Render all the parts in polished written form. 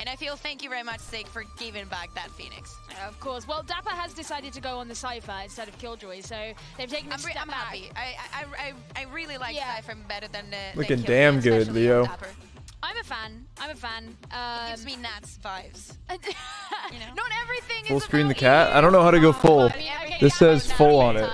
And I feel thank you very much, Sig, for giving back that Phoenix. Of course. Well, Dapper has decided to go on the Cypher instead of Killjoy, so they've taken a step I'm back. happy. I really like Cypher better than looking damn good, Leo. I'm a fan. It gives me Nats vibes. You know? Not everything Full is screen the about cat. you. I don't know how to go full. This says full on it.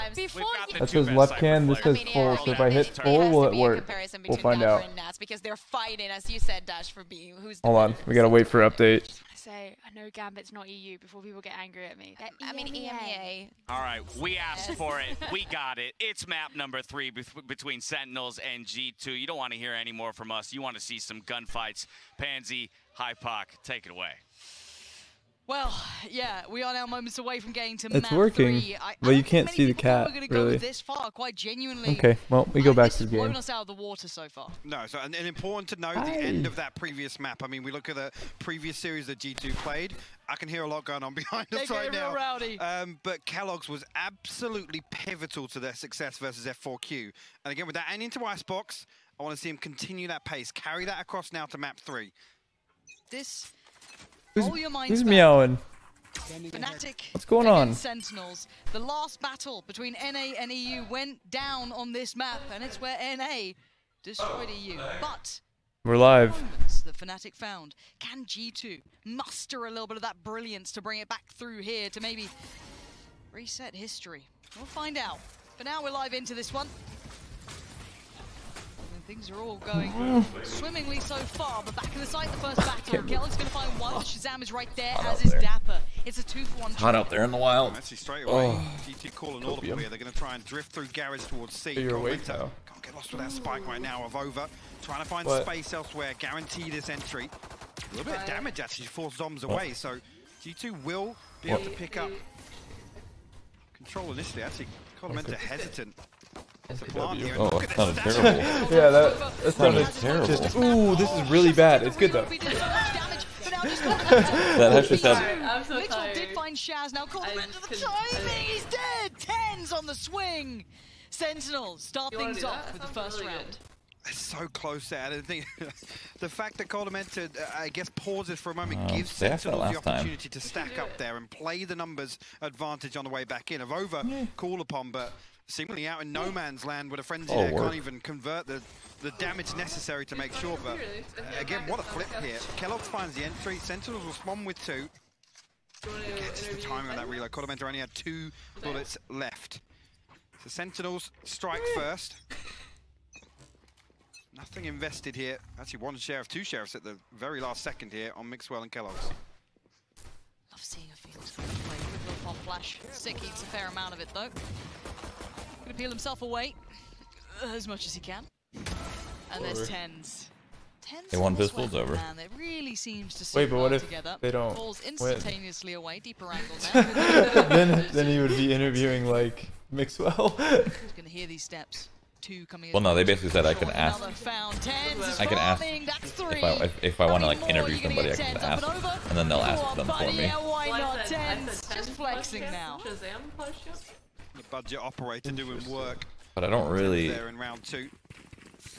That says left can. This says full. So if I hit full, will it work? We'll find out. Because they're fighting, as you said, Dash, for being who's. Hold on. We gotta wait for update. Say, I know Gambit's not EU before people get angry at me. I mean, EMEA. All right, we asked for it. We got it. It's map number 3 between Sentinels and G2. You don't want to hear any more from us. You want to see some gunfights. Pansy, Hypoc, take it away. Well, yeah, we are now moments away from getting to It's map working, 3. but you can't see the cat, We're really. go this far, quite genuinely. Okay, well, we go back to the blown game. us out of the water so far. No, so and important to note the end of that previous map. I mean, we look at the previous series that G2 played. I can hear a lot going on behind us right now. Rowdy. But Kellogg's was absolutely pivotal to their success versus F4Q. And again, with that and into Icebox, I want to see him continue that pace, carry that across now to map 3. This. Who's meowing? Fnatic. What's going on? Sentinels. The last battle between NA and EU went down on this map, and it's where NA destroyed EU. But We're live. moments that Fnatic found. Can G2 muster a little bit of that brilliance to bring it back through here to maybe reset history? We'll find out. For now, we're live into this one. And things are all going swimmingly so far, but back in the site, the first battle. Kellogg's going to find one. Shazam is right there, as is Dapper. It's a 2-for-1. Hot out there in the wild. Actually, straight away, G2 calling all of them here. They're going to try and drift through garage towards C. You're awake now. Can't get lost with that spike right now of over. Trying to find space elsewhere, guarantee this entry. A little bit of damage actually to force Zombs away, so G2 will be able to pick up control initially. Actually, Colomenta hesitant. Oh, that sounded terrible. Yeah, that sounded terrible. Ooh, this is really bad. It's good though. That actually sounded. I'm so tired. Did find Shaz now. Colomenta the timing. He's dead. 10s on the swing. Sentinels start things off with the first round. It's so close there. I think the fact that Colomenta, I guess, pauses for a moment gives Sentinels the opportunity to stack up there and play the numbers advantage on the way back in. Avova call upon, but seemingly out in no man's land with a frenzy there. Can't even convert the damage necessary to make sure. But again, what a flip here. Kellogg finds the entry. Sentinels will spawn with 2. Gets the timing on that reload. Colomenta only had 2 bullets left. So Sentinels strike first. Nothing invested here. Actually, 1 sheriff, 2 sheriffs at the very last second here on Mixwell and Kellogg's. Love seeing a Phoenix play. Quick little pop flash. Sick eats a fair amount of it though. Gonna peel himself away as much as he can. And there's 10s. 10s. They won pistols over. Man, it really seems to Wait, but what if together. they don't Falls win? instantaneously away. Deeper angle now. then he would be interviewing like Mixwell. Who's gonna hear these steps? 2 coming. Well, no, they basically said I can ask. I can ask if I want to like interview somebody. I can ask, and then they'll ask them for me. Yeah, why not 10s? Just flexing now. The budget operator doing work. But I don't really. There in round 2.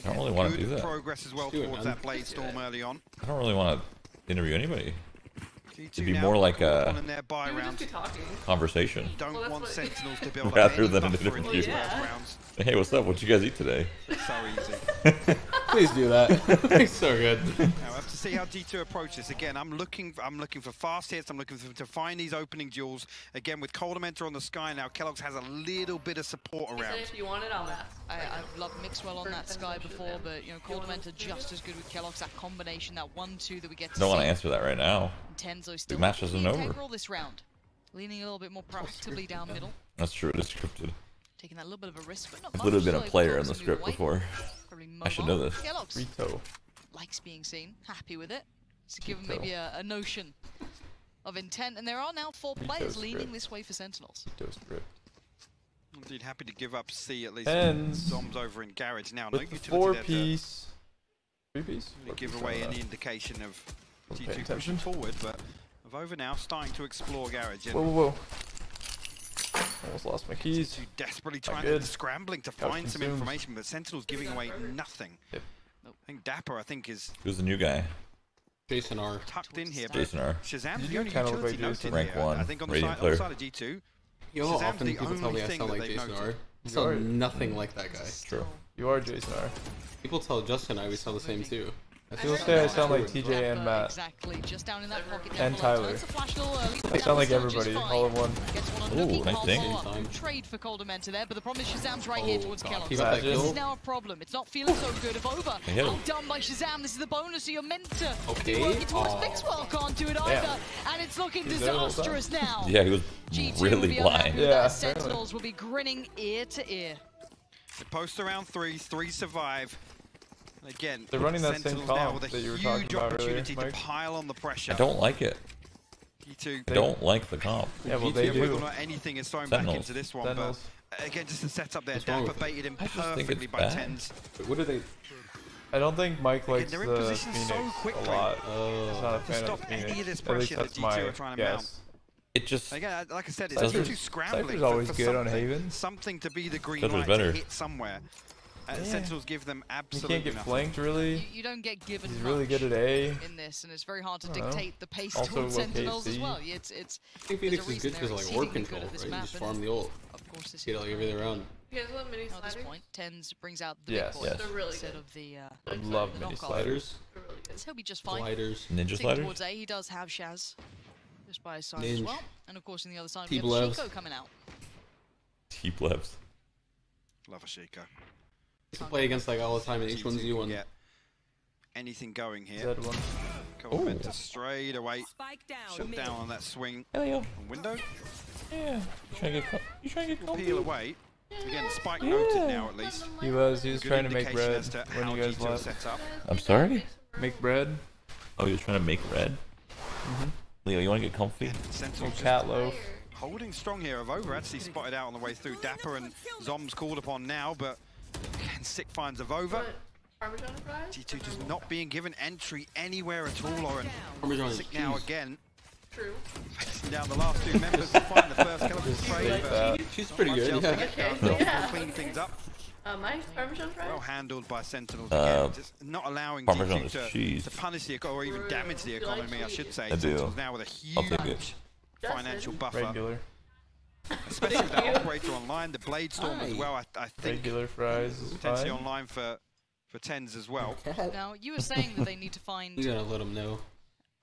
I don't really want to do that. Progress as well towards that blade storm early on. I don't really want to interview anybody. It'd be more like a conversation. Don't want Sentinels to build rather than an interview. Hey, what's up? What'd you guys eat today? So easy. Please do that. It's so good. Now I have to see how G2 approach this. Again, I'm looking for fast hits. I'm looking for them to find these opening duels. Again, with Colomenta on the sky now, Kellogg's has a little bit of support around. If you want it, I'll ask. I've loved Mixwell on that sky before, but you know, Colomenta just as good with Kellogg's. That combination, that 1-2 that we get to see. Don't want to answer that right now. Tenzo still the match isn't over. This round, leaning a little bit more proactively down middle. That's true. It's scripted. Taking that little bit of a risk, but not I've much. literally been a player in the script before. I should know this. Rito likes being seen, happy with it. To give him maybe a notion of intent, and there are now 4 players leaning this way for Sentinels. Indeed, happy to give up C at least. Ends. Zombs over in garage now. No utility 4-piece. 3-piece. Give away any indication of G2 pushing forward, but Avova now starting to explore garage. Whoa. Almost lost my keys. G2 desperately trying to scrambling to find some information, but Sentinel's giving away nothing. Yep. I think Dapper, is who's the new guy? Jason R. tucked in here. Jason R. Shazam's the only kinda look utility like note in Rank here. 1, I think on the Radiant side, player. of G2. You know how Shazam's often the people tell only me I thing sound that like they've Jason R? noted. I sound nothing like that guy. True. You are Jason R. People tell Justin I sound the same too. People say I sound like TJ and Matt. Exactly, just down in that pocket. And Tyler. I sound like everybody, all in one. Ooh, nice thing. Trade for Cold Mentor there, but the problem is Shazam's right here towards Kellogg. He got that This kill. is now a problem. It's not feeling so good. If over, hit him. outdone by Shazam. This is the bonus, so you're meant to Okay. be working towards Fixwell. Can't do it either, and it's looking He's there the whole disastrous now. Yeah, he was G2 will really be blind. unhappy with Yeah, that. Sentinels will be grinning ear to ear. The post around 3 survive. Again, They're running that same Sentinels now comp with a that you were huge talking about earlier, opportunity to Mike. pile on the pressure. I don't like it. G2. I don't like the comp. Yeah, well, they Whether do. or not anything is thrown back Sentinels. into this one, Sentinels. but again, just the setup there. What's wrong Dapper with it? baited him I just think perfectly it's by bad. Tens. What do they? I don't think Mike likes they're in the position so Phoenix a quickly. lot. He's not a To fan stop of Phoenix. any of this At pressure least that that's G2 my are trying to mount. It just Again, like I said, it's Cypher's- G2 scrambling Cypher's for always good on something, Haven. something to be the green Cypher's light better. to hit somewhere. Sentinels give them He absolutely can't get nothing. flanked really. You don't get given He's really much good at A. in this, and it's very hard to I don't know. dictate the pace Also towards low Sentinels as KC. well. I It's think there's Phoenix a is good reason because they're of like exceedingly ward good control, at this right? You map, just and farm the ult. of course this Get like everything around. You guys love mini at this sliders? point, Tens brings out the Yes. big boy Yes. They're really instead good. of the I love the mini knockoff. sliders. They're really good. So he'll be just fine. Gliders. ninja Sitting sliders. towards A, he does have Shaz just by his side as Ninja. well, and of course on the other side we have T-Blevs. Chico coming out. T-Plebs. Love a Sheikah. You can play against like all the time in G2 H1Z1. can get anything going here. Z1. Cold Mentor straight away. Spike down. Shut down on that swing. Elio. On window. Yeah. You trying to get comfy? Peel away. Again, Spike noted now at least. He was Good trying to make indication bread as to when how you guys G2 are left. set up. I'm sorry? Make bread. Oh, you're trying to make red? Leo, you want to get comfy? Sentinels just Cat loaf. holding strong here. Of Over actually spotted out on the way through. Dapper and Zom's called upon now, but again, sick finds of Over. Parmesan fries? G2 just not being given entry anywhere at all, Lauren. Parmesan is Sick now cheese. again. True. Facing down the last two members to find the first kill of the trade, Like but that. She's pretty much good. else to Yeah. get done. Okay. Zom's Yeah. will clean things up. Mike's Parmesan fries? Well handled by Sentinels again, just not allowing Parmesan G2 is cheese. to punish the or even damage the Do you like economy, I should cheese? say. I do. Sentinels now with a I'll take it. huge financial buffer, Regular. especially with that operator online, the Blade Storm as well. I think Regular fries is potentially fine. online for Tens as well. Now you were saying that they need to find You gotta let them know.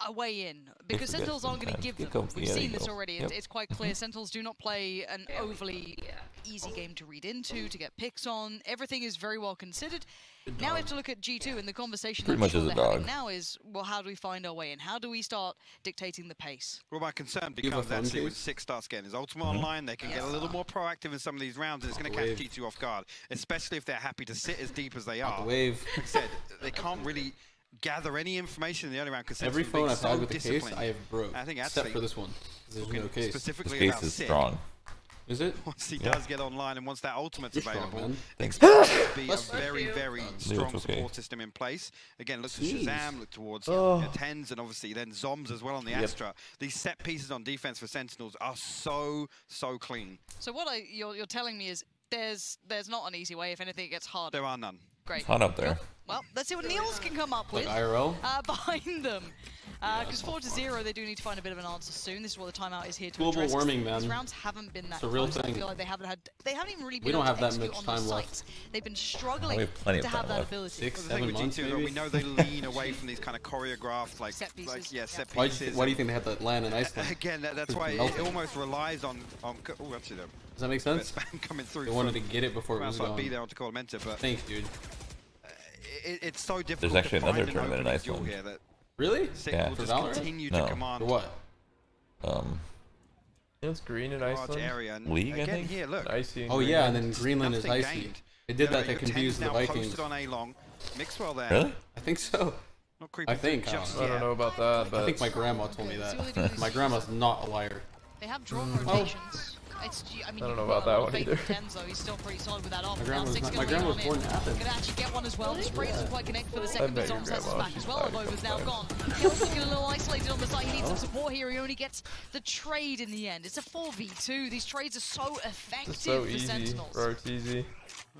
a way in, because forget Sentinels aren't going to sometimes. give Get them. comfy, We've yeah, seen you this go. already. Yep. It's quite clear. Sentinels do not play an overly easy game to read into, to get picks on. Everything is very well considered. Now we have to look at G2, and the conversation Pretty I'm much sure as a they're having dog. now is, well, how do we find our way in? How do we start dictating the pace? Well, my concern you have a becomes phone actually when case? Six starts getting his ultimate online, they can get a little more proactive in some of these rounds, and it's going to catch Wave. G2 off guard, especially if they're happy to sit as deep as they Out are. the wave. Like I said, they can't really gather any information in the early round because Every phone I've had with the case, disciplined. I have broke. I think except actually, for this one. There's no case. This specifically case about is Sick, strong. Is it? once he Yeah. does get online and once that ultimate's You're strong, available, man. expect there to be a Bless very, you. very Leo's strong okay. support system in place. Again, look to Jeez. Shazam, look towards Oh. Tens, and obviously then Zoms as well on the Yep. Astra. These set pieces on defense for Sentinels are so clean. So what you're telling me is there's not an easy way. If anything, it gets harder. There are none. Great. It's hot up there. Well, let's see what Niels can come up Like with IRL? behind them. Because 4-0, they do need to find a bit of an answer soon. This is what the timeout is here to Global address. warming, These man. rounds haven't been that It's a real close. I thing. feel like they haven't even really been We don't able have to that execute much on time those left. sites. They've been struggling We have plenty to of have time that left. ability. 6, Well, the thing 7 with months G2 though, maybe? we know they lean away from these kind of choreographed, like, Set pieces. set Why pieces. do you think they had that land in Iceland? Again, that's why it melting. almost relies on oh, actually, Does that make there's sense? spam coming through. They wanted to get it before it was outside B gone. there onto Coldmenta, but Thanks, dude. it's so difficult actually to find another an tournament in opening duel Iceland. here that Really? Sick Yeah. will For just Valorant? continue No. to command For what? It's green in a large Iceland. area. And League, I again, think? here, look. Icy in Oh yeah, and Greenland. then Greenland is Nothing icy. gained. They did that to Your confuse Tens the now Vikings. posted on A long. Mixwell there. Really? I think so. Not creeping I think, through just I don't yet. know about that, I but think my grandma told me Okay, let's see what they do that. with My these grandma's not a liar. They have drawn rotations. I mean, I don't know about that one either. Tenzo, he's still pretty solid with that off. My grandma was born in Athens. Could actually get one as well. The spray doesn't quite connect for the second, but Zom's has his back as well. Over's now gone. Kill's looking a little isolated on the side. He needs some support here. He only gets the trade in the end. It's a 4v2. These trades are so effective for Sentinels. Bro, it's easy.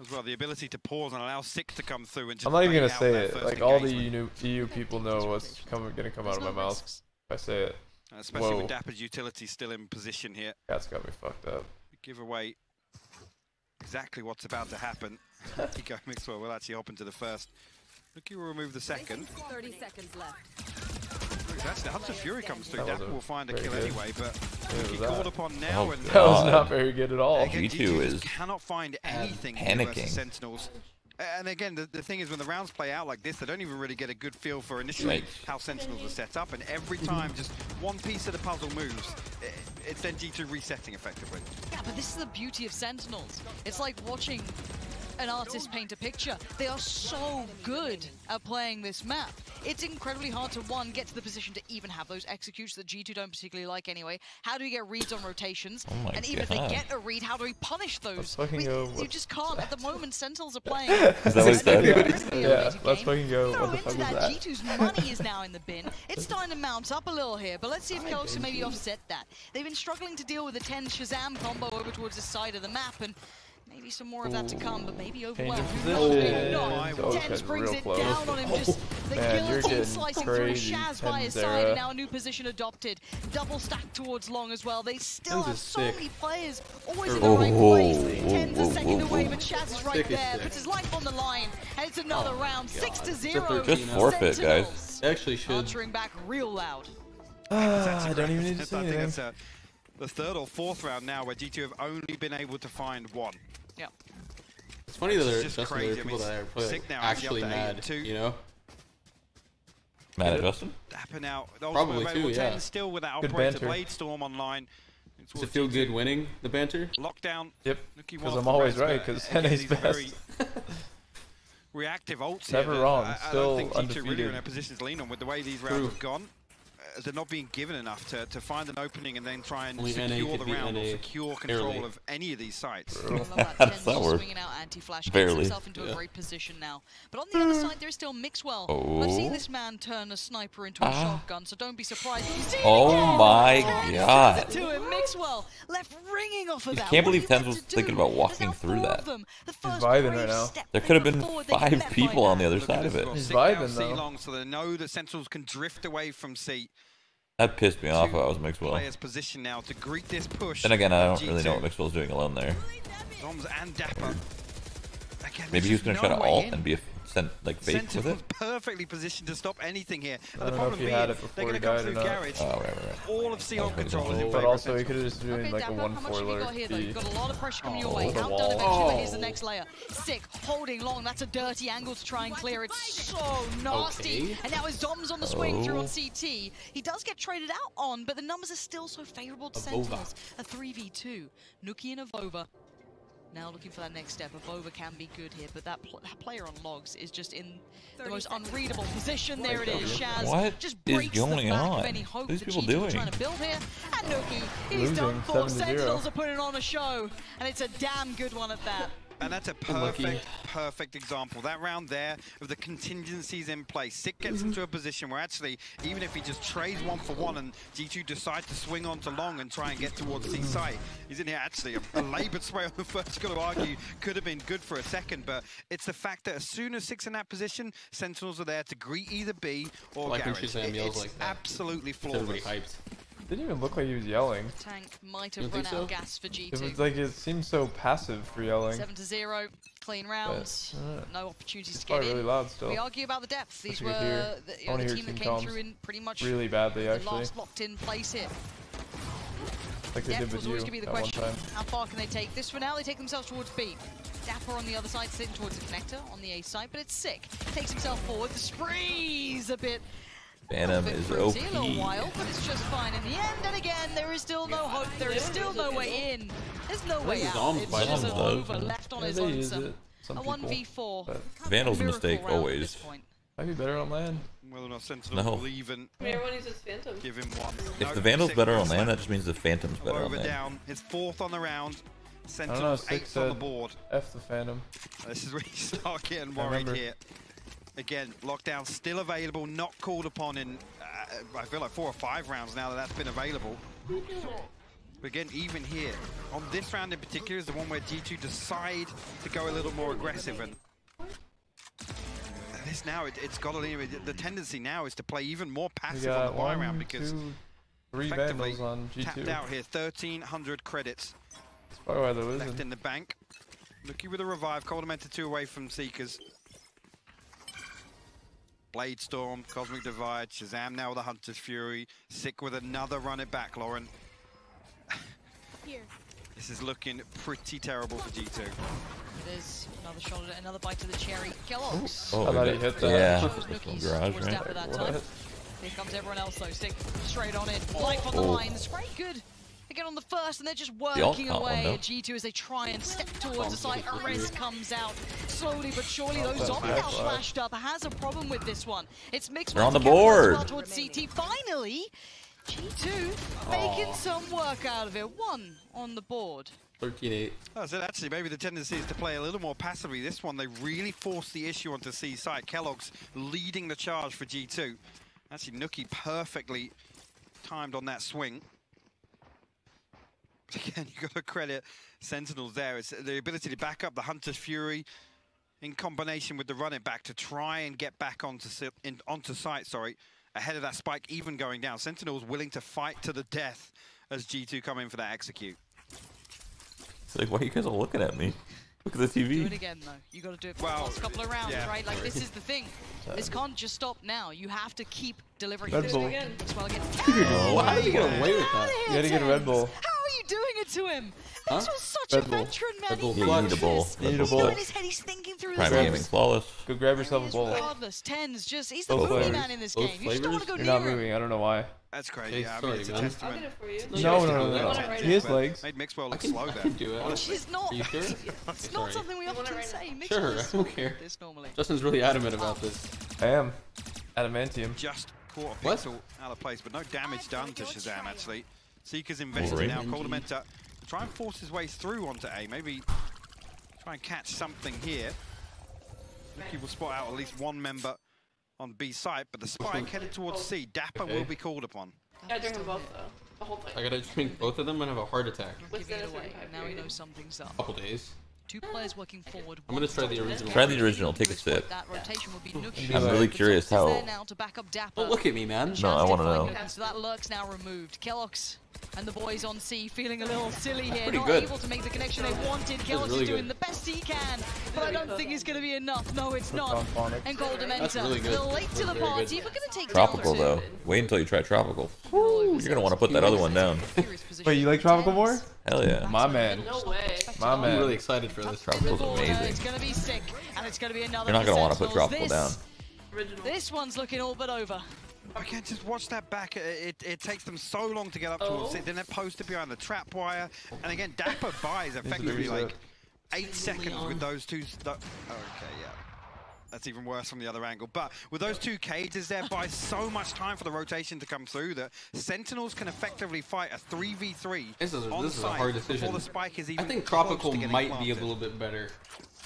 As well, the ability to pause and allow 6 to come through and just I'm not even gonna out say that it. first Like all the engagement. EU people know what's gonna come out of my mouth if I say it. Especially with Dapper's utility still in position here. That's got me fucked up. Give away exactly what's about to happen. Eco Mixwell will actually hop into the first. Nuki will remove the second. 30 seconds left. Actually, Hunter Fury comes through. Dapper will find a kill good. anyway, but Nuki called upon now. And that was not very good at all. Again, G2 is cannot find anything panicking. Sentinels. And again, the thing is, when the rounds play out like this, they don't even really get a good feel for initially how Sentinels are set up. And every time just one piece of the puzzle moves, it's then G2 resetting effectively. Yeah, but this is the beauty of Sentinels. It's like watching an artist paint a picture. They are so good at playing this map. It's incredibly hard to, one, get to the position to even have those executes that G2 don't particularly like anyway. How do we get reads on rotations? And even if they get a read, how do we punish those? You just can't. At the moment, Sentinels are playing. Is that what he said? Yeah, let's fucking go. Throw What the fuck into was that. that? G2's money is now in the bin. It's starting to mount up a little here, but let's see if Kelos can maybe offset that. They've been struggling to deal with the 10 Shazam combo over towards the side of the map, and maybe some more of that to come, but maybe overwhelmed. Tens brings it down on him. Just the guillotine slicing through Shaz by his side, and now a new position adopted. Double stack towards Long as well. They still have so many players always in the right place. Tens a second away, but Shaz is right there. Puts his life on the line, and it's another round. 6-0. Just forfeit, guys. Actually should. Answering back real loud. I don't even need to say anything. It's the third or fourth round now where G2 have only been able to find one. Yeah. It's funny that there It's are just crazy. people that are probably Sick now, actually up to mad, 8-2. you know? Mad at Justin? Dapper now. Probably too, yeah. Still with that Good operator banter. Blade Storm online. Does it feel good winning the banter? Lockdown. Yep. Because I'm always right, because NA's best. Reactive ults. Never here wrong. I Still don't think G2 really are undefeated. in a position to lean on with the way these rounds have gone. They're not being given enough to find an opening and then try and secure the round or secure control of any of these sites. That's that word. Swinging out anti-flash, Barely. gets himself into a great position now. But on the other side, there's still Mixwell. I've seen this man turn a sniper into a shotgun, so don't be surprised. You see Oh my god. to him, Mixwell left ringing off of that. Can't What believe is there Tens was to do? thinking about walking There's now through 4 that. of them. The He's first vibing brave right now. step There could have been forward, they can 5 let by people on that. the other side of it. He's Sick now, vibing, C though. long, so they know that Sentinels can drift away from C. That pissed me off if I was Mixwell. Players position now to greet this push. Then again, I don't of really know G2. what Mixwell's doing alone there. Doms and Dapper. Again, Maybe he was there's going to try to no way ult in. and be a like fake with Sentinels it. perfectly positioned to stop anything here. I don't know if he had it they're before going he to come died or through not. garage. Oh, right. All of Seahawk control is in But favor also, of he could have Sentinels. just been doing like a Dapper, how much have you 1-4 got here, though? lurk. You've got a lot of pressure coming your way. the Outdone wall. eventually, but here's the next layer. Sick, holding Long. That's a dirty angle to try and clear. It's so nasty. Okay. And now his Dom's on the swing through on CT. He does get traded out on, but the numbers are still so favorable to Sentinels. A 3v2. Nuki and Avova. Now looking for that next step. Avova can be good here, but that player on Logs is just in the most unreadable position. There it is. Shaz What just is breaks going the back on? of any hope What are that these people G2 are doing? trying to build here. And Nuki, he's Losing done for. 7-0. Sentinels are putting on a show, and it's a damn good one at that. And that's a perfect example. That round there of the contingencies in place. Sick gets into a position where actually, even if he just trades 1-for-1 and G2 decide to swing on to Long and try and get towards C site, he's in here actually a laboured spray on the first, got to argue, could have been good for a second, but it's the fact that as soon as Sick's in that position, Sentinels are there to greet either B or Like when Garage. Shazam yells It's like that. absolutely Everybody flawless. hyped. Didn't even look like he was yelling. Tank might You have don't run think out of so? gas for It G2. was like it seemed so passive for yelling. 7-0, clean rounds, no opportunities to It's get probably really in. loud still. We argue about the depth. These Wish you were could hear. the, I wanna the hear team that team came comms through in pretty much really badly, the actually. last locked-in place here. Like they did Depth with was you always going to be the that one question. time. How far can they take this? For now, they take themselves towards B. Dapper on the other side, sitting towards the connector on the A side, but it's Sick. Takes himself forward. The spree's a bit. Phantom is OP. A little while, but it's just fine in the end. And again, there is still no hope. There is still no way in. There's no way out. Zombs It's by just Zombs, over, though. left on Yeah, his they own. use it. Some A people. 1v4. But Vandal's a Miracle mistake round at always. this point. Might be better on land. Whether or not Sentinels will even everyone uses Phantom. give him one. If the Vandal's better on land, that just means the Phantom's better on land. Down. His 4th on the round. Sentinels 8th on the board. F the Phantom. This is where you start getting worried here. Again, lockdown still available, not called upon in, I feel like 4 or 5 rounds now that's been available. But again, even here, on this round in particular is the one where G2 decide to go a little more aggressive. And this now, it's got to, the tendency now is to play even more passive on the buy round because 3 Vandals on G2. Tapped out here, 1,300 credits. That's probably why they're losing. Left in the bank. Looking with a revive, Coldamented 2 away from Seekers. Blade Storm, Cosmic Divide, Shazam now with a Hunter's Fury. Sick with another run it back, Lauren. Here. This is looking pretty terrible for G2. It is. Another shot at it, another bite to the cherry. Kellogg's. Oh, I thought he hit that. Yeah. Garage, right? That time. Here comes everyone else though. Sick straight on it. Life on the line. The spray good. They get on the first and they're just working away at G2 as they try and step towards the site. Arrest comes out slowly but surely. Those zombies now flashed up. Has a problem with this one. It's mixed. They're on the board. Towards CT. Finally, G2 making some work out of it. 1 on the board. 13-8. Oh, so actually, maybe the tendency is to play a little more passively. This one, they really forced the issue onto C site. Kellogg's leading the charge for G2. Actually, Nookie perfectly timed on that swing. Again, you've got to credit Sentinels there. It's the ability to back up the Hunter's Fury in combination with the run it back to try and get back onto site, ahead of that spike even going down. Sentinels willing to fight to the death as G2 come in for that execute. It's like, why are you guys all looking at me? Look at the TV. Do it again, though. You got to do it for the last couple of rounds, right? Like, this is the thing. This can't just stop now. You have to keep delivering. Red Bull. As well against Why did you get away with that? You gotta get a Red Bull. How are you doing it to him? This was such Red a Bull. veteran, man. Red Bull. He Yeah, you need a bowl. You need a bowl. in his head, he's thinking through Prime this. gaming flawless. Go grab yourself a bowl. Regardless, Tens just, he's the Both movie flavors. man in this Both game. You just don't want to go You're near not him. moving. I don't know why. That's crazy. Hey, Yeah, I sorry, mean, it's a man. I'll testament. get it for you. No. He is legs. Made Mixwell look I slow can there. do it. She's not. Are you sure? It's not something we often say. Mixed Sure, is I don't care. this normally. Justin's really adamant about this. I am. Adamantium. Just caught a What? pixel out of place, but no damage done to Shazam, actually. Seeker's invested now. Coldamenta try and force his way through onto A. Maybe try and catch something here. Lucky will spot out at least one member on B site, but the spike headed towards C. Dapper will be called upon. Yeah, drink them both though. The whole thing. I gotta drink both of them and have a heart attack. Give it away. Now we know something's up. Couple days. 2 players working forward. I'm gonna try the original. Try the original. Take a sip. That rotation will be Nookie. I'm really curious how. There now to back up Dapper. Don't look at me, man. No, I want to know. So that lurk's now removed. Kellogg's and the boys on C feeling a little silly here, pretty not good. able to make the connection they wanted. Kellogg's really is doing good. the best he can, but I don't think it's going to be enough. No, it's not. And That's really Coldamenta, good. they're late to the Very party, good. but going to take Tropical down though. Wait until you try tropical. You're gonna want to put that other one down. Wait, you like tropical more? Hell yeah. My man. No way. My I'm man. really excited for this. Tropical's It's amazing. going to be sick, and it's going to be another. You're not gonna want to put Sentinels. tropical down. Original. This one's looking all but over. I can't just watch that back. It takes them so long to get up towards it. Then they're posted behind the trap wire. And again, Dapper buys effectively like 8 seconds with those two. Okay, yeah. That's even worse from the other angle. But with those 2 cages there, buys so much time for the rotation to come through that Sentinels can effectively fight a 3v3 This is a on-site hard decision. before the spike is even I think close tropical to getting might be a planted. little bit better.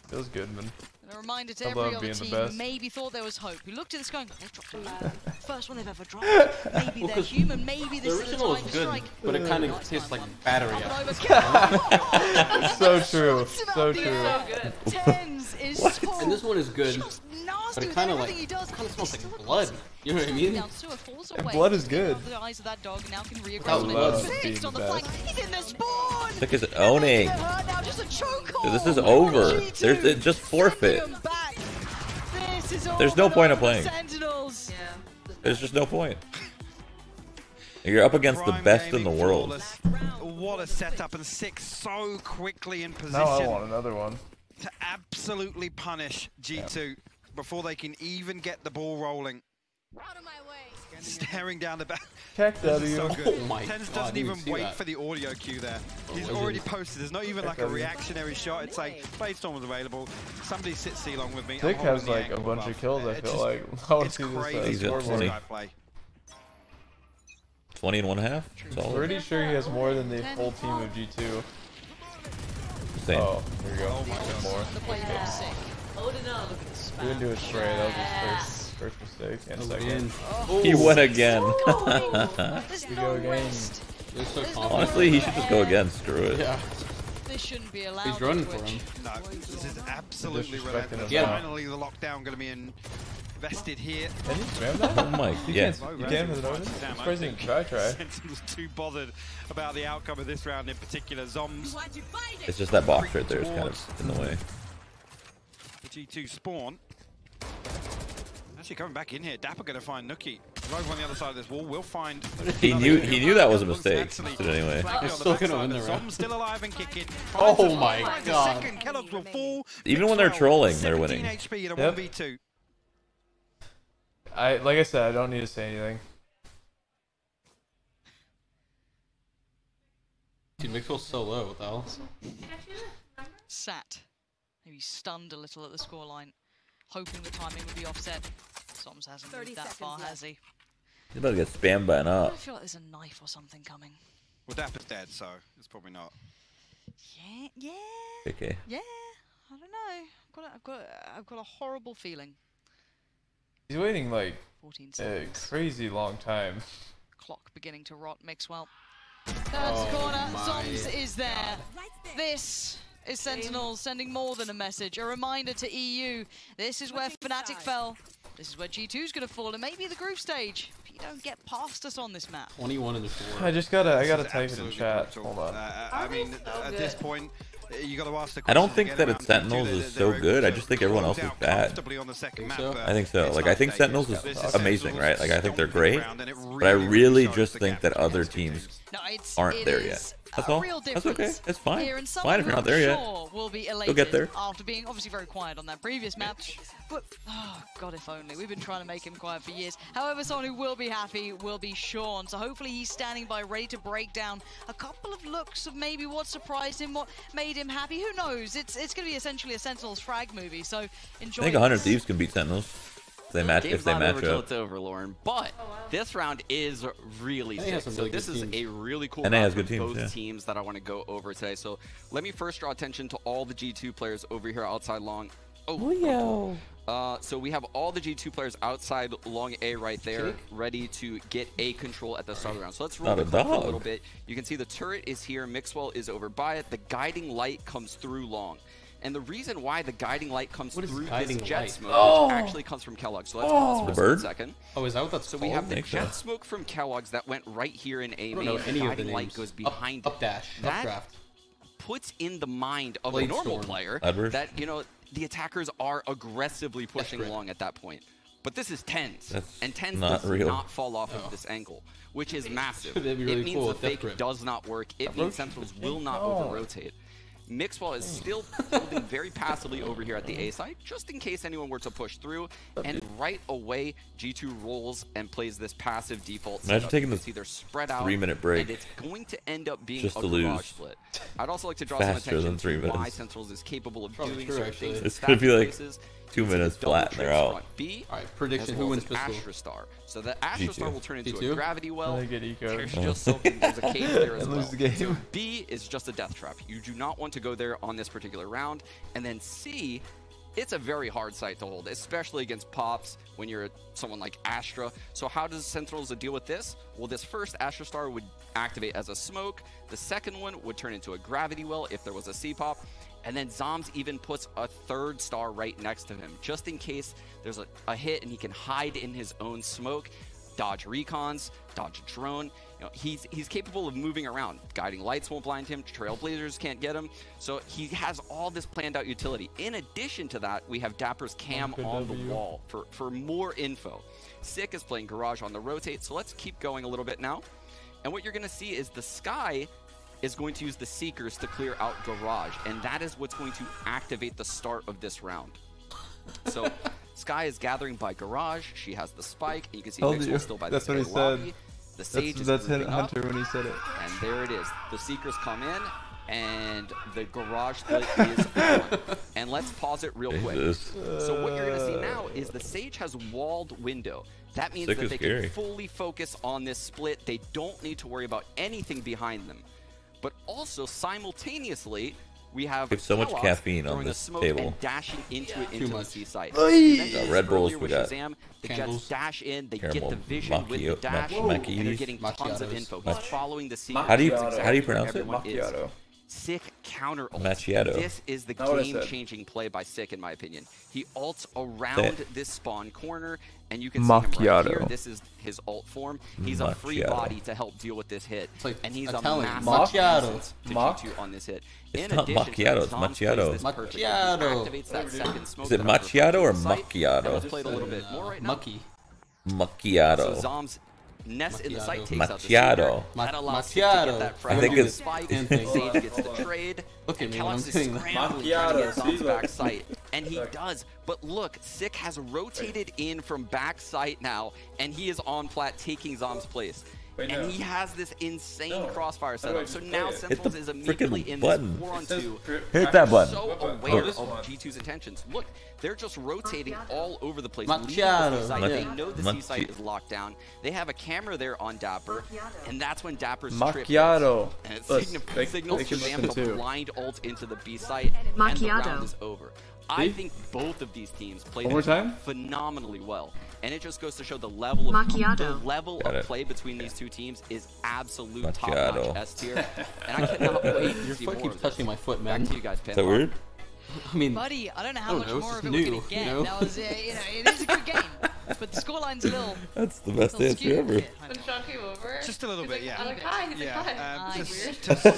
Feels good, man. And a reminder to I every love other being the team best. who maybe thought there was hope, who looked at this going, they've dropped Mad. first one they've ever dropped. Maybe they're 'cause human, maybe The this is the original time is to good, strike. but it kind of tastes like battery. Up and acid. over. So true. So the true. air. So good. Tens is so And this one is good, just nasty but it with kind of everything he does. smells He's still like a blood. pussy. You know what I mean? Now Sua falls away. blood is good. The eyes of that dog now can Without reaggress. blood Fixed being on the the flank. best. He's in the spawn. Look, is owning. Now just a chokehold. Dude, this is over. G2 There's it just forfeit. sending him back. This is There's no over point of for the playing. Sentinels. Yeah. There's just no point. You're up against the Prime best in gaming the world. flawless. What a setup, and 6 so quickly in position Now I want another one. to absolutely punish G2 before they can even get the ball rolling. Out of my way. staring down the back. Check W. So good. Oh my Tens God, doesn't you even see wait that. for the audio cue there. He's already posted. There's not even like a reactionary shot. It's like, Bladestorm was available. Somebody sit C-long with me. Sick has like a bunch of kills, I feel like. I want to see Crazy. this scoreboard. 20 and 1/2. I'm pretty sure he has more than the whole team of G2. Same. Oh, here we go. Oh my God. More. The play is sick. Hold it up. He didn't do a spray. That was his first mistake and second. He went again. There's We no go again. rest. They're so confident. Honestly, he should just go again. Screw it. Yeah. This shouldn't be allowed. He's running on for Twitch. him. No, this is absolutely Disrespecting relentless. us now. Finally, the lockdown going to be invested here. Can you spam that? Oh my, yeah. You can with it open? Damn, It's I crazy. think Try. Sentinels too bothered about the outcome of this round in particular. Zombs. It's just that box right there is kind of in the way. The G2 spawn. Actually coming back in here. Dapper going to find Nookie. Rogue on the other side of this wall. We'll find. He knew that was a mistake. He did it anyway. They're still gonna win the round. Zombs still alive and kicking. Oh my God. Second. Kellogg's will fall. Even when they're trolling, they're winning. 17 HP in a Yep. 1v2. Like I said, I don't need to say anything. Dude, Mixwell's so low. What the hell? Sat. Maybe stunned a little at the scoreline, hoping the timing would be offset. Soms hasn't moved that far, has he? He's about to get spammed by an I op. feel like there's a knife or something coming. Well, Dapper's dead, so it's probably not. Yeah. Okay. Yeah. I don't know. I've got a horrible feeling. He's waiting like 14 a seconds. crazy long time. Clock beginning to rot. Mixwell. Turns the corner. Zoms is there. This is Sentinels sending more than a message. A reminder to EU. This is where Fnatic fell. This is where G2's going to fall, and maybe the group stage. If you don't get past us on this map. 21 and 4. I gotta This is type it in absolutely chat. brutal. Hold on. I mean, at this point, you got to ask the I don't question think again that around it's Sentinels G2. is so They're good. I able just to think everyone else close is out bad. comfortably on the second map, so? but I think so. it's Like, not I think dangerous. Sentinels This is amazing, Sentinels right? Like, I think they're stomping the great. ground, and it But I really really shows just the think gap that between other these two teams No, aren't there yet. is That's a all. real That's okay. difference It's fine. here, and Fine if you're not there someone yet. I'm sure will be You'll elated get there. after being obviously very quiet on that previous map. But oh god, if only. We've been trying to make him quiet for years. However, someone who will be happy will be Sean. So hopefully he's standing by, ready to break down a couple of looks of maybe what surprised him, what made him happy. Who knows? It's going to be essentially a Sentinels frag movie. So enjoy. I think 100 Thieves can beat Sentinels if they match Game's not over till up. it's over, Lauren. But this round is really NA sick. has some So really this good is teams. a really cool NA has round good for teams, both yeah. teams that I want to go over today. So let me first draw attention to all the G2 players over here outside long. Oh, so we have all the G2 players outside long A right there, ready to get A control at the start of the round. So let's roll Not the a clip for a dog. little bit. You can see the turret is here, Mixwell is over by it. The guiding light comes through long. And the reason why the guiding light comes What is through guiding this jet light? smoke, which actually comes from Kellogg. So let's pause for The a bird? second. Oh, is that what that's So called? we have the think so. jet smoke from Kellogg's that went right here in A I don't know main. any The of the guiding light names. goes behind Up dash, That updraft. puts in the mind of a Blade normal Storm. player Adverse. that, you know, the attackers are aggressively pushing Desperate. along at that point. But this is tens, That's and tens not does real. not fall off of this angle, which is massive. That'd be really it means cool the with Death fake Grip. does not work. It means Sentinels will not Oh. over-rotate. Mixwell is still holding very passively over here at the A side, just in case anyone were to push through. And right away, G2 rolls and plays this passive default Imagine setup. taking You can this see they're spread out, 3-minute break and it's going to end up being just a to garage lose. split. I'd also like to draw Faster some than attention 3 to why minutes. Sentinels is capable of Probably doing true, certain actually. things. in It's gonna be fast like places. 2 minutes Double flat and they're tricks out. front B, All right, as prediction. well Who as wins an pistol? Astra Star. So the Astra G2. Star will turn into G2? a gravity well. They get eco. There's just something, there's a cage there as And well. lose the game. So B is just a death trap. You do not want to go there on this particular round. And then C, it's a very hard site to hold, especially against Pops when you're someone like Astra. So how does Sentinels deal with this? Well, this first Astra Star would activate as a smoke. The second one would turn into a gravity well if there was a C-pop. And then Zoms even puts a third star right next to him, just in case there's a hit and he can hide in his own smoke, dodge recons, dodge a drone. You know, he's capable of moving around. Guiding lights won't blind him, trailblazers can't get him. So he has all this planned out utility. In addition to that, we have Dapper's cam Good on the W. wall for more info. Sick is playing Garage on the rotate, so let's keep going a little bit now. And what you're gonna see is the Sky is going to use the Seekers to clear out Garage, and that is what's going to activate the start of this round. So Sky is gathering by garage. She has the spike. And you can see Told Mixwell you. still by That's the what he lobby. said. The Sage That's is moving up, Hunter when he said it. and there it is. The Seekers come in, and the garage split is on. And let's pause it real quick. So what you're going to see now is the Sage has walled window. That means that they can fully focus on this split. They don't need to worry about anything behind them. But also, simultaneously, we have so much caffeine on this table. And dashing into it into the C site. Red Bulls, we got Shazam, the Jets dash in, they caramel get the vision with the dash, and they're getting tons of info. He's following the secret. How do you pronounce it? Macchiato. Sick counter ult. Macchiato. This is the game-changing play by Sick, in my opinion. He ults around this spawn corner, and you can see him right here. This is his ult form. He's a free body to help deal with this hit, and he's a massive presence to G2 on this hit. It's not macchiato, it's macchiato. Activates that second smoke. Is it macchiato or macchiato? Let's play it a little bit more right now. Macchiato. So Zom's Nest in the site takes out the Macchiato. That allows Sick to get that I think it's spike. Sage gets the trade. Look at and me, Callus is scrambling trying to get Zom's back site. And he does. But look, Sick has rotated in from back site now, and he is on plat taking Zom's place. And he has this insane crossfire setup. So now Sentinels is immediately in this 4-on-2. Hit that button. So aware of G2's intentions. Look, they're just rotating all over the place. They know the C site is locked down. They have a camera there on Dapper, and that's when Dapper's Macchiato. and it signals to them to blind ult into the B site, and the round is over. I think both of these teams played phenomenally well, and it just goes to show the level of play between these two teams is absolute top-notch S tier, and I cannot wait to see more of this. Touching my foot, man. Back to you guys, Is that weird? I mean, buddy, I don't know how much more of it we're gonna get. That was, it is a good game, but the scoreline's a little. That's the best answer ever. When Sean came over, just a little bit, yeah. I'm like, hi, he's like, hi.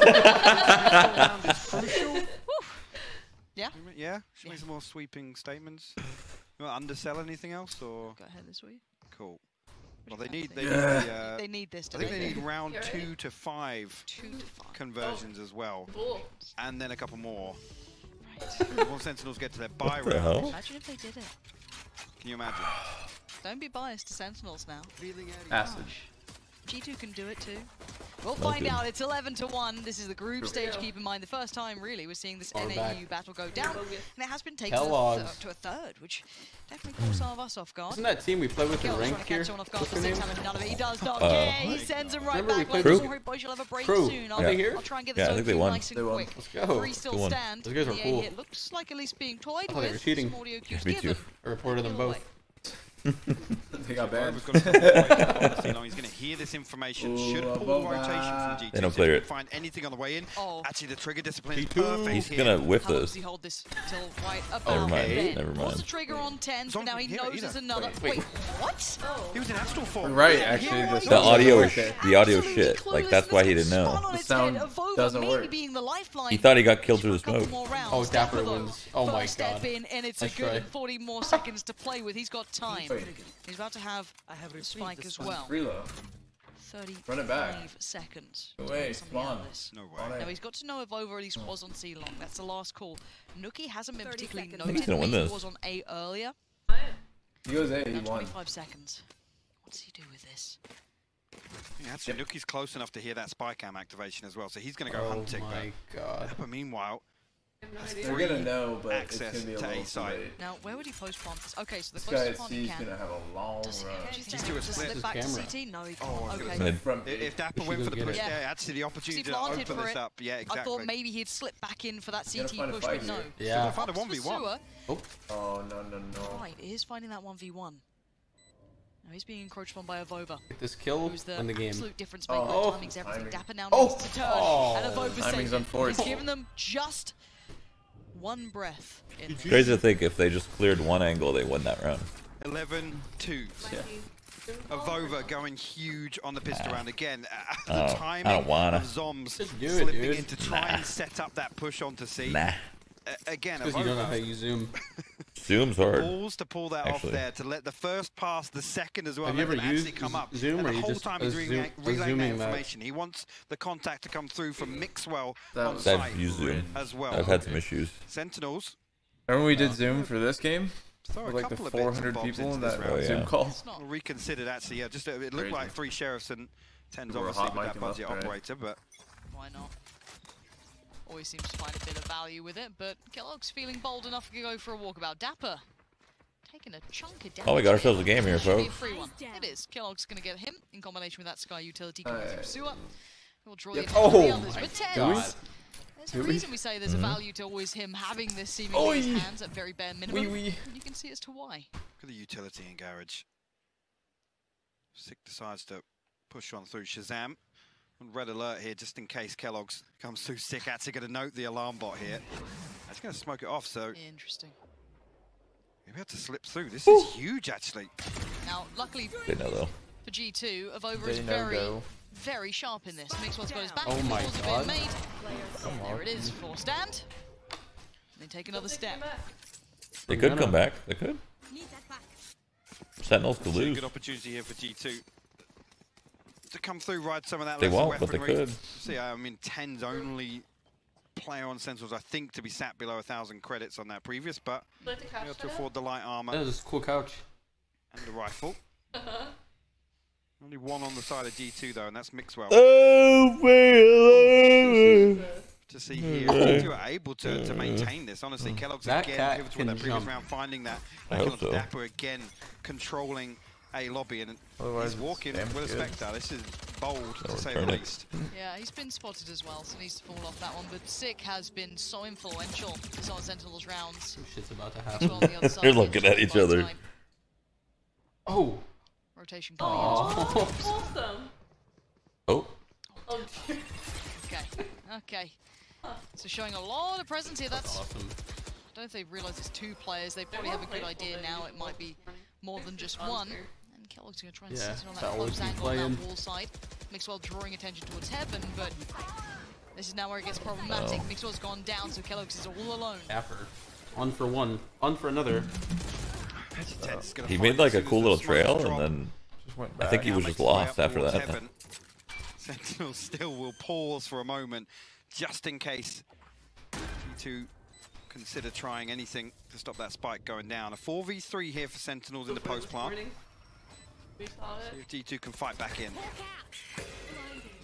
Yeah. Yeah. Should make some more sweeping statements. You want to undersell anything else, or? Go ahead this week. Cool. Well, they need this. I think they need round 2 to 5 conversions as well, and then a couple more. Once Sentinels get to their buy round. Imagine if they did it. Can you imagine? Don't be biased to Sentinels now. Acid. G2 can do it too. We'll find out. It's 11-1. This is the group stage. Keep in mind, the first time really we're seeing this NAU battle go down, and it has been taken to a third, which definitely caught some of us off guard. Isn't that team we played with in ranked here? What's her name? None of it. He does not care. He sends him right back. Boys, you'll have a break soon. I'll try and get this over nice and quick. Let's go. 3 still stand. Those guys are cool. It looks like at least being toyed they were with. cheating. Some audio cues Me too. I reported them both. They got banned. He's going to hear this information. Should pull rotation from G2. They don't clear it. Find anything on the way in. Actually, the trigger discipline is perfect. He's gonna whiff How long this. does he hold this till right about Never mind. then? Never Pulls mind. the trigger on 10, but now he knows there's another. Wait. What? He was in astral form. Right, actually. The audio shit. Like that's why he didn't know. The sound doesn't work. Being the lifeline. He thought he got killed through the smoke. Oh, Dapper wins. Oh my god. Step in, and it's a good 40 more seconds to play with. He's got time. He's about to have a spike as well. Reload. 35 seconds. Wait, spawn. No way. Now he's got to know if Over at least was on C long. That's the last call. Nookie hasn't been particularly he's noted. gonna win this. He was on A earlier. He goes A, he Now won. 25 seconds. What does he do with this? Actually, Nookie's close enough to hear that spy cam activation as well, so he's going to go hunting. Oh my god. But meanwhile, They're gonna know, but access it's gonna be a to little A side. late. Now, where would he post bomb? Okay, so the This guy closest at one C he is can. gonna have a long run. He's to a split. Slip back to Camera. CT? No, he Oh, I can't. was gonna Okay. Mid. If Dapper We went should for go the push get it. there, actually the opportunity to planted open for this it. up. Yeah, I exactly. thought maybe he'd slip back in for that You're CT gonna push, find a but no. fight Yeah. Find a Up to the 1v1. sewer. Oh, no. Right, he is finding that 1v1. Now he's being encroached on by Avova, Get this kill who's the in the game. absolute difference maker. Oh, Timing's everything. timing. Dapper now Oh. needs to turn, and Avova's Timing's saved it. unfortunate. He's given them just one breath. In Crazy to think if they just cleared one angle, they win that round. 11-2. Yeah. Avova going huge on the pistol round again. The I timing don't wanna. of Zoms Just do it, slipping dude. in to try and set up that push onto C. Nah. Again, Because you don't know how Avova you zoom. Zoom's hard. balls to pull that Actually. off there, to let the first pass, the second as well, Have you let ever them used actually come up. Zoom, and or the you whole just time a he's zoom- relaying a that zooming match? information. He wants the contact to come through from Mixwell That on was- site I've used Zoom. as well. I've had some issues. Sentinels. Remember we did Zoom for this game? Throw a like the couple of 400 bits and bobs people in into this that round. Zoom call. We'll reconsider actually. Yeah, just it looked Crazy. like 3 sheriffs and 10's People were obviously hot with that micing budget up, right? operator, but Why not? Always seems to find a bit of value with it, but Kellogg's feeling bold enough to go for a walkabout. Dapper taking a chunk of damage. Oh, we got ourselves a game here, Should be a folks. free one. It is. Kellogg's going to get him in combination with that Sky utility coming through sewer. We'll draw the attention of the others. But Tens, there's a reason we say there's a value to always him having this seemingly in his hands at very bare minimum. You can see as to why. look at the utility in Garage. Sick decides to push on through Shazam. Red alert here just in case Kellogg's comes through. Sick actually going to note the alarm bot here. That's going to smoke it off, so Interesting. maybe have to slip through. This is huge actually. Now, luckily They know though. for G2, Avova is very sharp in this. Mixwell's got his back. Oh my Calls have God. been made. There it is for stand. They take another step. They could come back. They could. Sentinels could See a lose. good opportunity here for G2 to come through, ride some of that They lesser won't, but they weaponry. could. See, I mean, 10's only player on Sentinels, I think, to be sat below 1,000 credits on that previous, but Like the couch able to setup? afford the light armor That is a cool couch. and the rifle. Only one on the side of G2 though, and that's Mixwell. To see here, G2 are able to maintain this. Honestly, Kellogg's That again cat pivotal in that can previous jump. round, finding that. I hope Kellogg's so. Dapper again controlling a lobby, and Otherwise he's walking it's with a damn Spectre. This is bold to say the return it. least. Yeah, he's been spotted as well, so needs to fall off that one. But Sick has been so influential in some of Sentinels rounds. Some shit's about to As happen. well on the other side. They're looking at each other. Oh. Rotation coming in. Awesome. Oh. Oh, dear. Okay, okay. So showing a lot of presence here. That's Awesome. I don't know if they realise it's 2 players. They probably have a good idea now. It might be more than just one. And Kellogg's going to try and sit in on that that'll close keep angle on playing. that wall side. Mixwell drawing attention towards heaven, but this is now where it gets problematic. Oh. Mixwell's gone down, so Kellogg's is all alone. Dapper. One for one. One for another. He made like a cool little trail, and then Just went I back. think he was just lost after that. Heaven. Sentinel still will pause for a moment, just in case G2 consider trying anything to stop that spike going down. A 4v3 here for Sentinels in the post plant. We saw it. See if G2 can fight back in.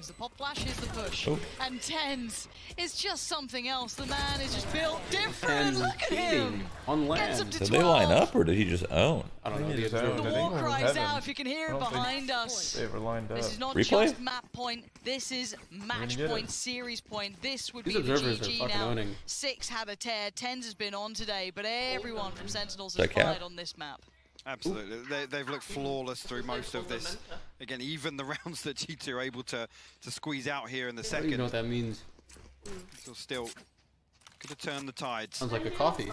As the pop flash is the push. Oh. And Tens is just something else. The man is just built different. And Look at him. on Gets him land. to Did they line 12. up, or did he just own? I don't know. He The just owned observer. The I war think cries heaven. out if you can hear I it don't think behind us. They were lined up. This is not Replay? just map point, this is match get point, it. series point. This would These be the observers are GG fucking now. owning. 6 had a tear, 10's has been on today, but everyone from Sentinels has That cap? fired on this map. Absolutely. They've looked flawless through most of this. Again, even the rounds that G2 are able to squeeze out here in the I don't even know second. what that means. So still could have turned the tides. Sounds like a coffee.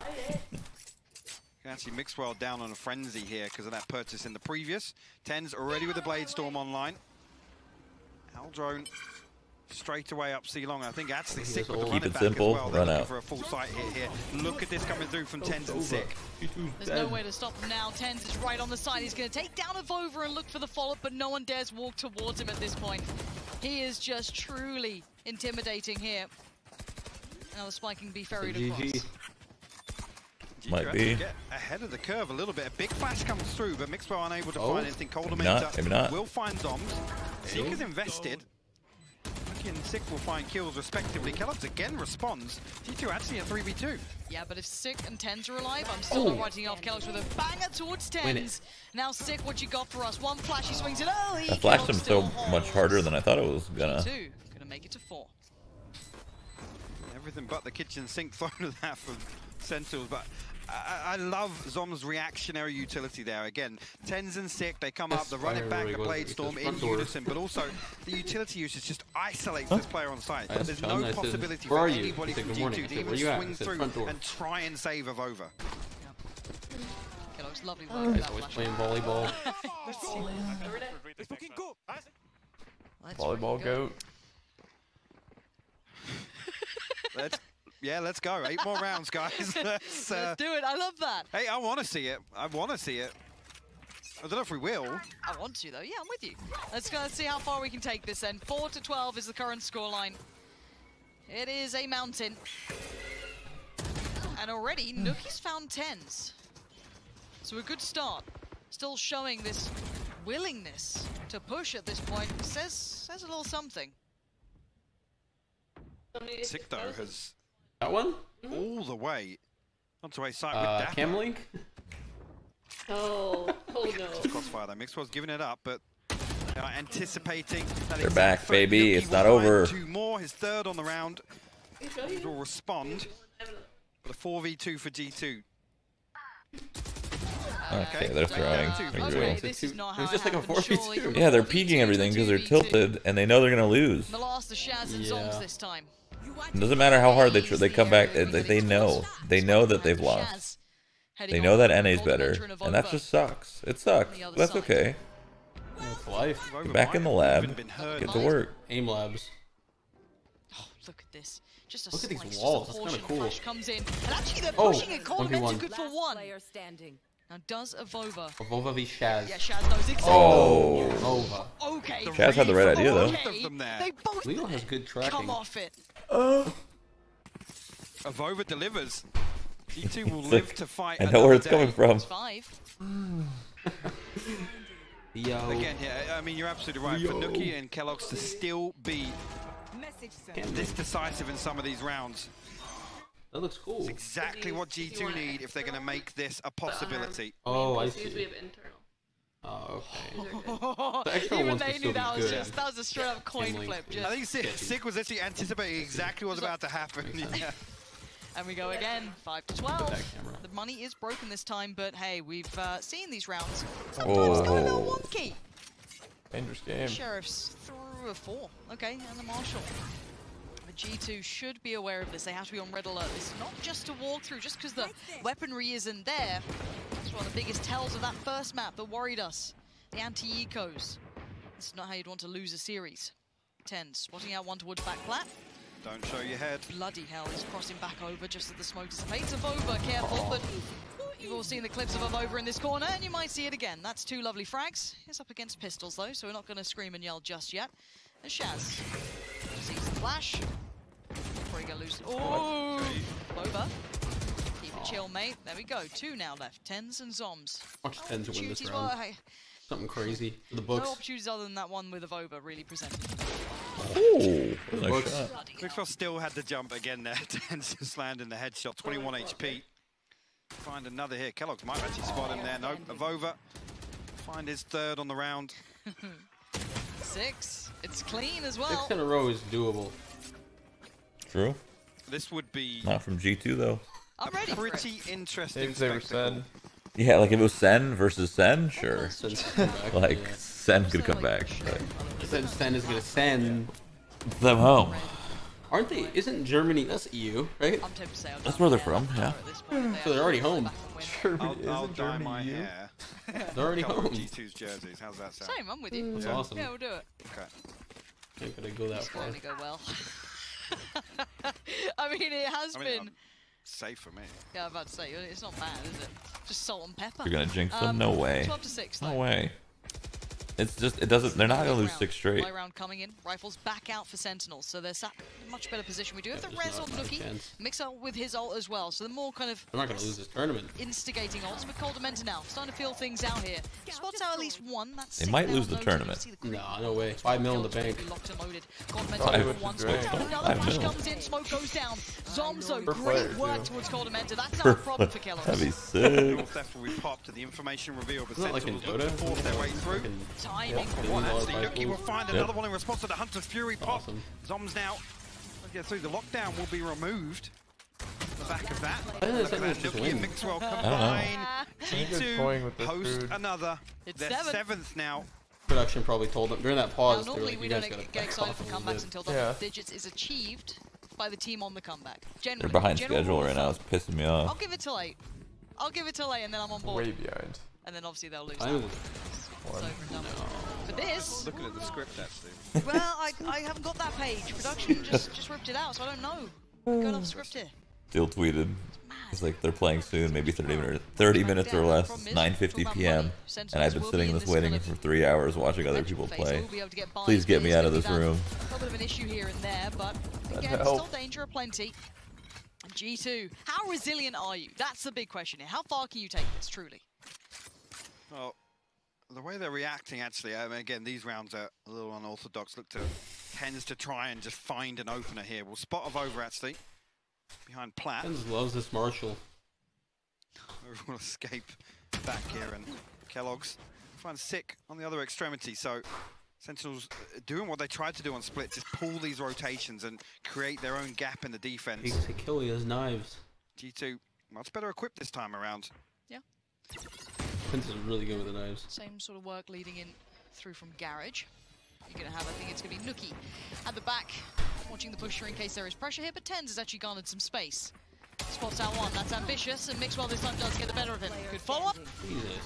Can actually Mixwell down on a frenzy here because of that purchase in the previous. 10's already with the Blade Storm online. Aldrone straight away up C-Long. I think actually Sick with the Keep running it back simple, as well. They're run looking out. for a full sight hit here. Look at this coming through from 10's and Sick. There's no way to stop him now. Tens is right on the side. He's going to take down Avova and look for the follow-up, but no one dares walk towards him at this point. He is just truly intimidating here. Now the spike can be ferried across. GG. Might G2 be. actually get ahead of the curve a little bit. A big flash comes through, but Mixwell unable to Oh. find anything. Maybe not. will find Zoms. Sick is invested. Lucky and Sick will find kills respectively. Kellogg's again responds. G2 actually at 3v2. Yeah, but if Sick and Tens are alive, I'm still not writing off Kellogg's with a banger towards Win it. Tens. Now Sick, what you got for us? One flash, he swings it early. I flashed him Kellogg's so still much holds. harder than I thought it was gonna. Two, gonna make it to 4. Everything but the kitchen sink thrown at that from Sentinels, but I love Zom's reactionary utility there. Again, 10's and Sick, they come up, they run it back, the Blade Storm in unison, but also the utility usage just isolates this player on site. I asked There's John, no I said, possibility "Where for are you?" anybody He said, from "Good morning." G2 I to said, even "Where you at?" swing I said, through "Front door." and try and save Avova. Kellogg's lovely work with that Always flash. playing volleyball. Let's Volleyball go. goat. Let's go. 8 more rounds, guys. Let's do it. I love that. Hey, I want to see it. I want to see it. I don't know if we will. I want to, though. Yeah, I'm with you. Let's go see how far we can take this then. 4-12 is the current scoreline. It is a mountain. And already, Nookie's found 10s. So a good start. Still showing this willingness to push at this point. Says a little something. Sick though has That one? all the way onto a site with Dapper. Cam link? Oh no. Just crossfire though. Mixwell's giving it up, but they are anticipating that They're back, baby. It's not over. 2 more, his third on the round. He will respond. But a 4v2 for G2. Okay, they're throwing. Okay, this is not how it was just like a happened, 4v2. surely. Yeah, they're peeking everything because they're tilted and they know they're gonna lose. The last of Shaz and Zoms this time. It doesn't matter how hard they come back. They know that they've lost. They know that NA's better, and that just sucks. It sucks. That's okay. It's life. Get back in the lab. Get to work. Aim labs. Oh, look at this. Just a Look at these slice, walls. just a That's kinda portion cool. crush comes in. And actually they're Oh, pushing it. Coleman's 1v1. good for one. Standing. Now does Avova. Avova v Shaz. Yeah, Shaz knows exactly. Oh. Avova. Okay. Shaz had the right idea though. Okay. They both Leo has good tracking. come off it. Avova delivers. G2 will live to fight. I know where it's coming from. It's 5. Yo. Again, yeah, I mean, you're absolutely right. For Nuki and Kellogg's to still be this decisive in some of these rounds. That looks cool. It's exactly what G2 need if they're going to make this a possibility. Oh, I Because see. we have internal. Oh, okay. These are good. The extra Even ones they could knew still that be was good. that was a straight up coin Link. flip. I Just. think Sick was actually anticipating exactly what's about to happen. Yeah. And we go again, 5 to 12. Back camera. The money is broken this time, but hey, we've seen these rounds. Oh. Sometimes go a little wonky. Dangerous game. Sheriff's through a 4. Okay, and the Marshal. The G2 should be aware of this. They have to be on red alert. This is not just a walkthrough, just because the weaponry isn't there. It's one of the biggest tells of that first map that worried us. The anti-ecos. This is not how you'd want to lose a series. 10, spotting out one towards back plat. Don't show your head. Bloody hell, he's crossing back over just as the smoke dissipates. Avova, careful, but you've all seen the clips of Avova in this corner, and you might see it again. That's 2 lovely frags. He's up against pistols, though, so we're not going to scream and yell just yet. And Shaz sees the flash. Before he goes loose. Oh! Avova. Keep it chill, mate. There we go. 2 now left. 10s and Zoms. Watch 10 to win this Opportunities round. were- Something crazy for the No books. opportunities other than that one with Avova really presented. Ooh, For the nice books. shot. Mixwell still had the jump again there. Just landing the headshot. 21 HP. Find another here. Kellogg's might actually spot him there. Nope. Avova. Find his third on the round. 6. It's clean as well. 6 in a row is doable. True. This would be Not from G2 though. I'm ready for it. pretty interesting Maybe they were spectacle. said. Yeah, like if it was Sen versus Sen, sure. Since come back, Like yeah. Sen could come back. But Since Sen is gonna send. them home. Aren't they? Isn't Germany? That's EU, right? I'm tempted to say That's where they're from, yeah. So they're already home. I'll dye my hair. They're already Colour of home. G2's jerseys. How's that sound? Same, I'm with you. That's Yeah. awesome. Yeah, we'll do it. Okay. Ain't gonna go that It's far. going to go well. I mean, it has been. I'm safe for me. Yeah, I'm about to say, it's not bad, is it? Just salt and pepper. You're gonna jinx them? No way. 12 to 6, No though. way. It's just, it doesn't, they're not gonna lose 6 straight. Play round coming in. Rifles back out for Sentinels, so they're sat in a much better position. We do have the there's res on not much Nuki. chance. Mix up with his ult as well, so the more kind of They're not gonna lose this tournament. instigating ults. But Coldamenta now starting to feel things out here. Spots out at least one. That's They 6 might now lose the on those. You tournament. see the creep. Nah, no way. 5 mil in the bank. Locked and loaded. Five, Coldamenta with one which is great. spot. Another 5 flash mil. comes in. Smoke goes down. Zomzo, Per great player, work too. towards Coldamenta. That's not a problem for Kellogg's. That'd be sick. North left will be popped to the information reveal, but Isn't that like in Sentinels look to Dota? force their way through. Fucking Timing. One $1 actually, rifles. Nuki will find Yep. another one in response to the Hunter's Fury pop. Awesome. Zoms now, get through the lockdown, will be removed. The back of that. I think Look Sentinels at just Nuki and win. Mixwell know. combine. Think they're toying with G2 this host food. another. It's Their 7th. now. Production probably told them during that Now, pause. They were normally like, we you don't guys gotta get back excited off for a little comebacks bit. until double Yeah. digits is achieved by the team on the comeback. Generally, They're behind general schedule rule right of now. It's thumb. pissing me I'll off. give it till 8. I'll give it till 8 and then I'm on board. Way behind. And then obviously they'll lose I that was- one. It's over and done with. But this, Looking at the script actually. well, I haven't got that page. Production just ripped it out, so I don't know. Going off the script here. Still tweeted. It's like they're playing soon, maybe 30 minutes or less, 9:50 p.m. And I've been sitting in this waiting for 3 hours watching other people play. Please get me out of this room. A little bit of an issue here and there, but That'd again, help. still danger aplenty. G2, how resilient are you? That's the big question here. How far can you take this, truly? Well, the way they're reacting, actually, I mean, again, these rounds are a little unorthodox. Tends to try and just find an opener here. We'll spot of over, actually, behind Platt. Tens loves this Marshall. Will escape back here, and Kellogg's find sick on the other extremity. So Sentinels doing what they tried to do on split, just pull these rotations and create their own gap in the defense. He can kill you as knives. G2 much better equipped this time around. Yeah. Prince is really good with the knives. Same sort of work leading in through from Garage. You're going to have, I think it's going to be Nookie at the back, watching the pusher in case there is pressure here, but Tens has actually garnered some space. Spots out one, that's ambitious, and Mixwell this time does get the better of him. Good follow-up.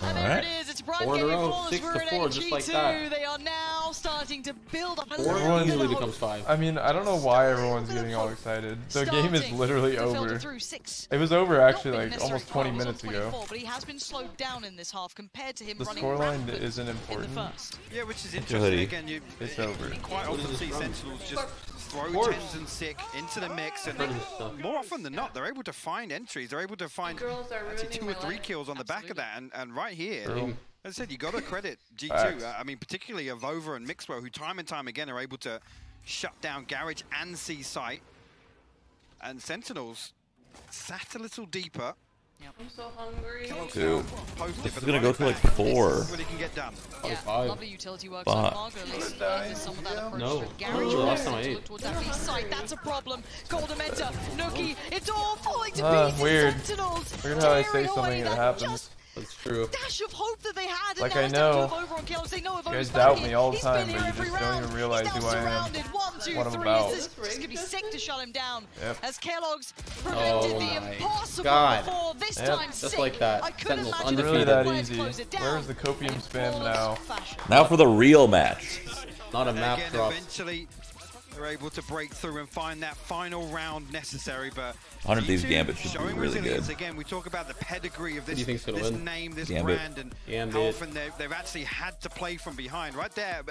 And there it is, it's a prime game flawless for an G2. They are now starting to build up a little easily becomes 5. I mean, I don't know why everyone's getting all excited. The game is literally over. It was over actually like almost 20 minutes ago. But he has been slowed down in this half compared to him the running scoreline isn't important. In the first. Yeah, which is interesting. Again, it's over. Quite often see Sentinels just throw Tens and Sick into the mix, and more often than not, they're able to find entries. They're able to find actually 2 or 3 kills on the back of that, and right here, as I said, you got to credit G2. I mean, particularly Avova and Mixwell, who time and time again are able to shut down Garage and see sight. And Sentinels sat a little deeper. Yep. I'm so hungry. Dude, this is gonna go to like 4. What he can get done. Yeah, lovely utility work so far. At least some of that approach from Garage. Last time I ate. Towards that B site, that's a problem. Golden Mentor, Nookie, it's all falling to pieces. Weird. Sentinels. Weird how I say something and it happens. That's true. Dash of hope that they had. Like I know. They know you guys doubt me all the time, but you just don't even realize who I am. What I'm about. It's going to be sick to shut him down. Yep. As Kellogg's prevented the impossible before. This time, just like that. I couldn't Sentinels imagine really that easy. Where's the copium spam now? Now for the real match. Not a map drop. Eventually, they're able to break through and find that final round necessary, but 100 Thieves Gambit should be really good. Again, we talk about the pedigree of this name, this Gambit. brand, and how often they've actually had to play from behind. Right there,